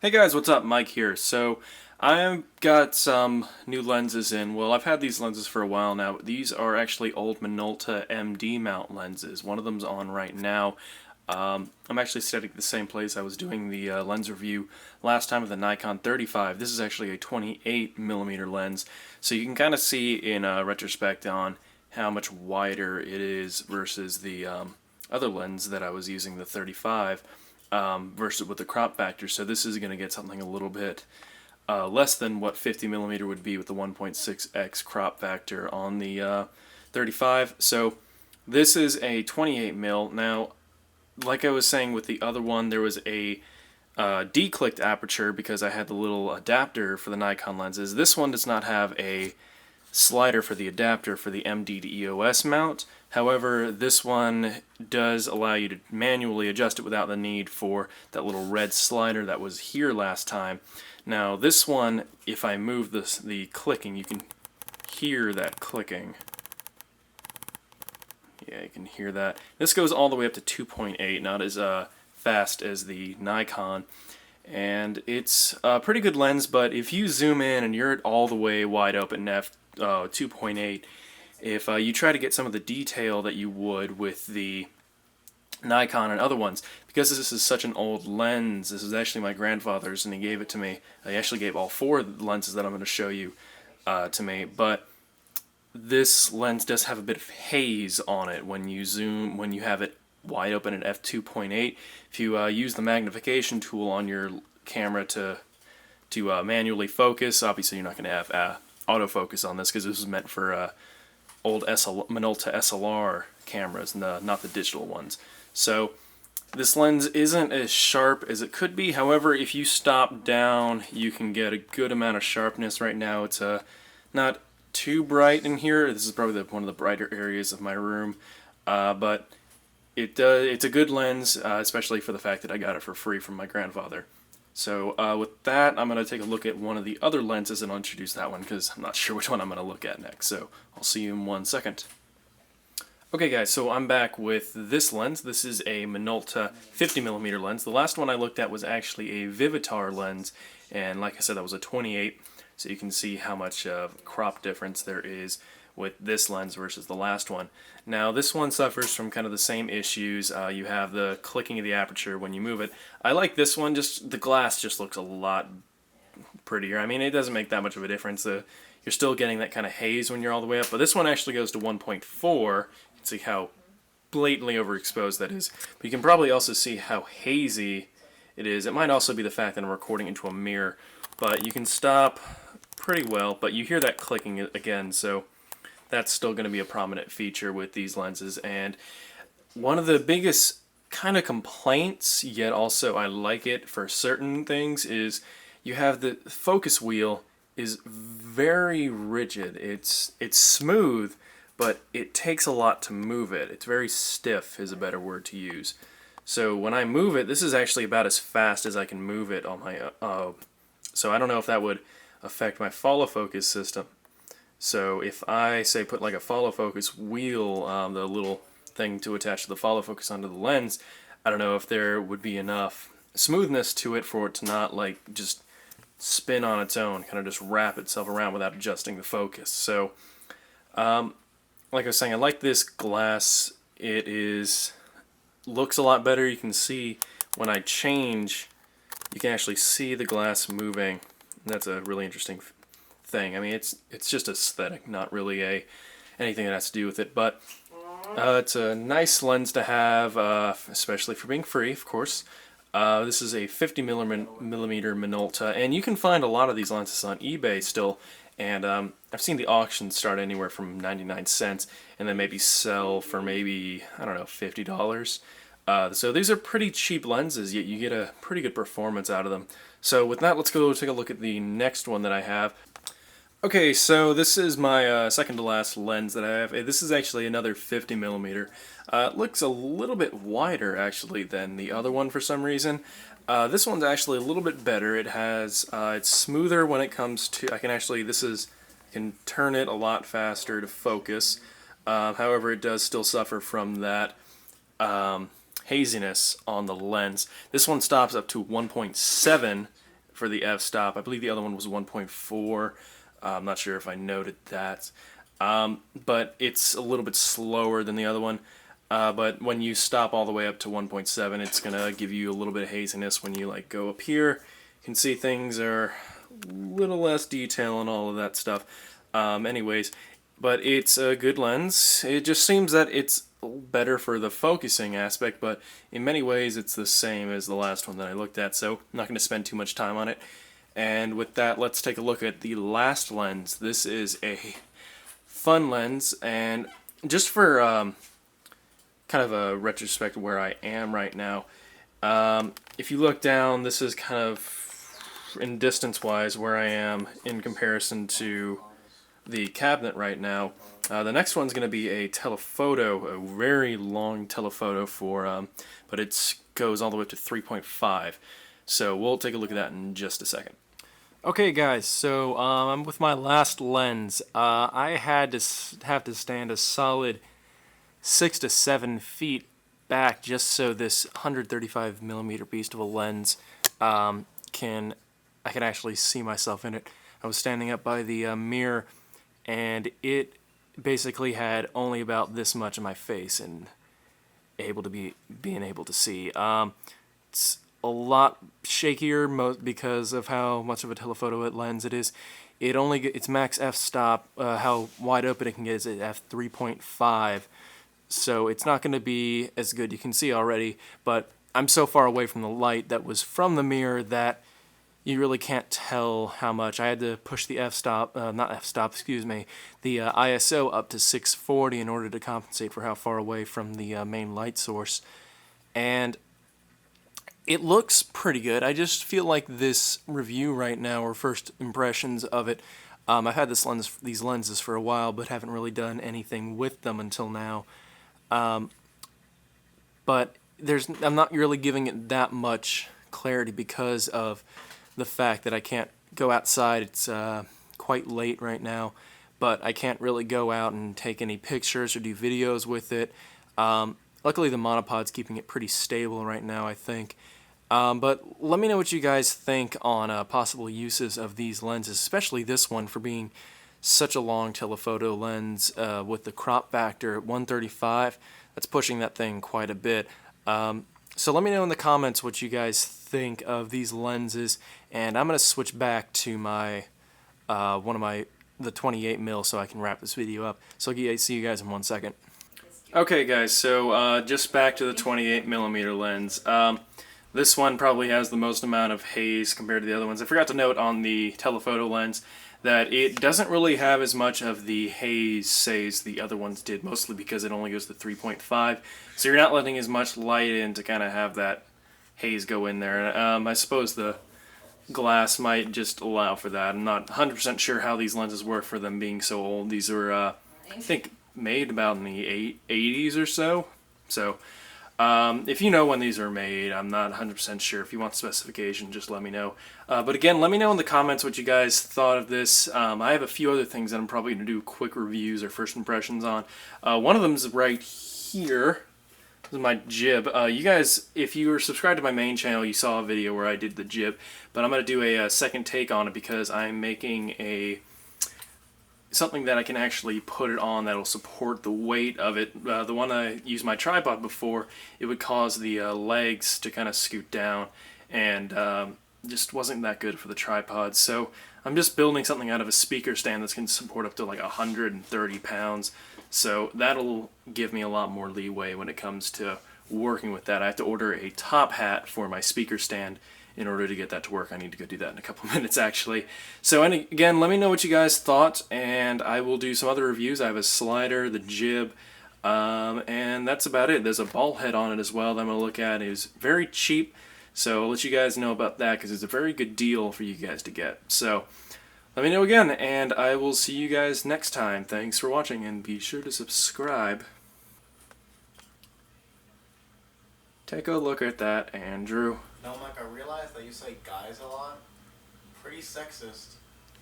Hey guys, what's up? Mike here. So I've got some new lenses in. Well, I've had these lenses for a while now. These are actually old Minolta MD mount lenses. One of them's on right now. I'm actually sitting at the same place I was doing the lens review last time with the Nikon 35. This is actually a 28mm lens, so you can kind of see in retrospect on how much wider it is versus the other lens that I was using, the 35. Versus with the crop factor. So this is going to get something a little bit less than what 50mm would be with the 1.6x crop factor on the 35. So this is a 28mm. Now, like I was saying with the other one, there was a declicked aperture because I had the little adapter for the Nikon lenses. This one does not have a slider for the adapter for the MD to EOS mount. However, this one does allow you to manually adjust it without the need for that little red slider that was here last time. Now this one, if I move the clicking, you can hear that clicking. Yeah, you can hear that. This goes all the way up to 2.8, not as fast as the Nikon. And it's a pretty good lens, but if you zoom in and you're all the way wide open f2.8, if you try to get some of the detail that you would with the Nikon and other ones, because this is such an old lens, this is actually my grandfather's and he gave it to me. He actually gave all four lenses that I'm going to show you to me, but this lens does have a bit of haze on it when you zoom, when you have it wide open at f2.8. If you use the magnification tool on your camera to manually focus, obviously you're not going to have autofocus on this because this is meant for old Minolta SLR cameras, not the digital ones. So this lens isn't as sharp as it could be. However, if you stop down, you can get a good amount of sharpness. Right now it's not too bright in here. This is probably one of the brighter areas of my room, but it's a good lens, especially for the fact that I got it for free from my grandfather. So with that, I'm going to take a look at one of the other lenses and I'll introduce that one because I'm not sure which one I'm going to look at next. So I'll see you in 1 second. Okay guys, so I'm back with this lens. This is a Minolta 50mm lens. The last one I looked at was actually a Vivitar lens, and like I said, that was a 28. So you can see how much crop difference there is with this lens versus the last one. Now this one suffers from kind of the same issues. You have the clicking of the aperture when you move it. I like this one, just the glass just looks a lot prettier. I mean, it doesn't make that much of a difference. You're still getting that kind of haze when you're all the way up, but this one actually goes to 1.4. You can see how blatantly overexposed that is. But you can probably also see how hazy it is. It might also be the fact that I'm recording into a mirror, but you can stop pretty well, but you hear that clicking again, so that's still going to be a prominent feature with these lenses. And one of the biggest kind of complaints, yet also I like it for certain things, is you have the focus wheel is very rigid. It's smooth, but it takes a lot to move it. It's very stiff is a better word to use. So when I move it, this is actually about as fast as I can move it on my so I don't know if that would affect my follow focus system. So if I say put like a follow focus wheel, the little thing to attach to the follow focus onto the lens, I don't know if there would be enough smoothness to it for it to not like just spin on its own, kind of just wrap itself around without adjusting the focus. So like I was saying, I like this glass. It looks a lot better. You can see when I change, you can actually see the glass moving. That's a really interesting thing. I mean, it's just aesthetic, not really anything that has to do with it. But it's a nice lens to have, especially for being free, of course. This is a 50mm Minolta, and you can find a lot of these lenses on eBay still. And I've seen the auctions start anywhere from 99 cents, and then maybe sell for maybe, I don't know, $50. So these are pretty cheap lenses, yet you get a pretty good performance out of them. So with that, let's go take a look at the next one that I have. Okay, so this is my second to last lens that I have. This is actually another 50mm. It looks a little bit wider actually than the other one for some reason. This one's actually a little bit better. It has it's smoother when it comes to I can turn it a lot faster to focus. However, it does still suffer from that haziness on the lens. This one stops up to 1.7 for the f-stop. I believe the other one was 1.4. I'm not sure if I noted that. But it's a little bit slower than the other one. But when you stop all the way up to 1.7, it's going to give you a little bit of haziness when you like go up here. You can see things are a little less detail and all of that stuff. Anyways, but it's a good lens. It just seems that it's better for the focusing aspect, but in many ways it's the same as the last one that I looked at, so I'm not going to spend too much time on it. And with that, let's take a look at the last lens. This is a fun lens, and just for kind of a retrospect where I am right now, if you look down, this is kind of in distance-wise where I am in comparison to the cabinet right now. The next one's going to be a telephoto, a very long telephoto but it goes all the way up to 3.5. So we'll take a look at that in just a second. Okay guys, so I'm with my last lens. I had to have to stand a solid 6 to 7 feet back just so this 135mm beast of a lens I can actually see myself in it. I was standing up by the mirror, and it basically had only about this much of my face and being able to see. It's a lot shakier because of how much of a telephoto lens it is. Its max f-stop, how wide open it can get, is at f3.5. So it's not going to be as good. You can see already, but I'm so far away from the light that was from the mirror that you really can't tell how much. I had to push the the ISO up to 640 in order to compensate for how far away from the main light source. And it looks pretty good. I just feel like this review right now, or first impressions of it, I've had these lenses for a while, but haven't really done anything with them until now. But I'm not really giving it that much clarity because of the fact that I can't go outside. It's quite late right now, but I can't really go out and take any pictures or do videos with it. Luckily the monopod's keeping it pretty stable right now, I think. But let me know what you guys think on possible uses of these lenses, especially this one for being such a long telephoto lens with the crop factor at 135. That's pushing that thing quite a bit. So let me know in the comments what you guys think of these lenses, and I'm going to switch back to my the 28mm so I can wrap this video up. So I'll see you guys in 1 second. Okay guys, so just back to the 28mm lens. This one probably has the most amount of haze compared to the other ones. I forgot to note on the telephoto lens that it doesn't really have as much of the haze, say, as the other ones did, mostly because it only goes to 3.5. So you're not letting as much light in to kind of have that haze go in there. I suppose the glass might just allow for that. I'm not 100% sure how these lenses work for them being so old. These are, I think, made about in the 80s or so. So if you know when these are made, I'm not 100% sure. If you want specification, just let me know. But again, let me know in the comments what you guys thought of this. I have a few other things that I'm probably going to do quick reviews or first impressions on. One of them is right here. This is my jib. You guys, if you were subscribed to my main channel, you saw a video where I did the jib. But I'm going to do a second take on it because I'm making something that I can actually put it on that'll support the weight of it. The one I used my tripod before, it would cause the legs to kind of scoot down, and just wasn't that good for the tripod. So I'm just building something out of a speaker stand that can support up to like 130 pounds. So that'll give me a lot more leeway when it comes to working with that. I have to order a top hat for my speaker stand in order to get that to work. I need to go do that in a couple minutes actually. So again, let me know what you guys thought, and I will do some other reviews. I have a slider, the jib, and that's about it. There's a ball head on it as well that I'm going to look at. It is very cheap, so I'll let you guys know about that because it's a very good deal for you guys to get. So let me know again, and I will see you guys next time. Thanks for watching, and be sure to subscribe. Take a look at that, Andrew. No, Mike, I realized that you say guys a lot. Pretty sexist.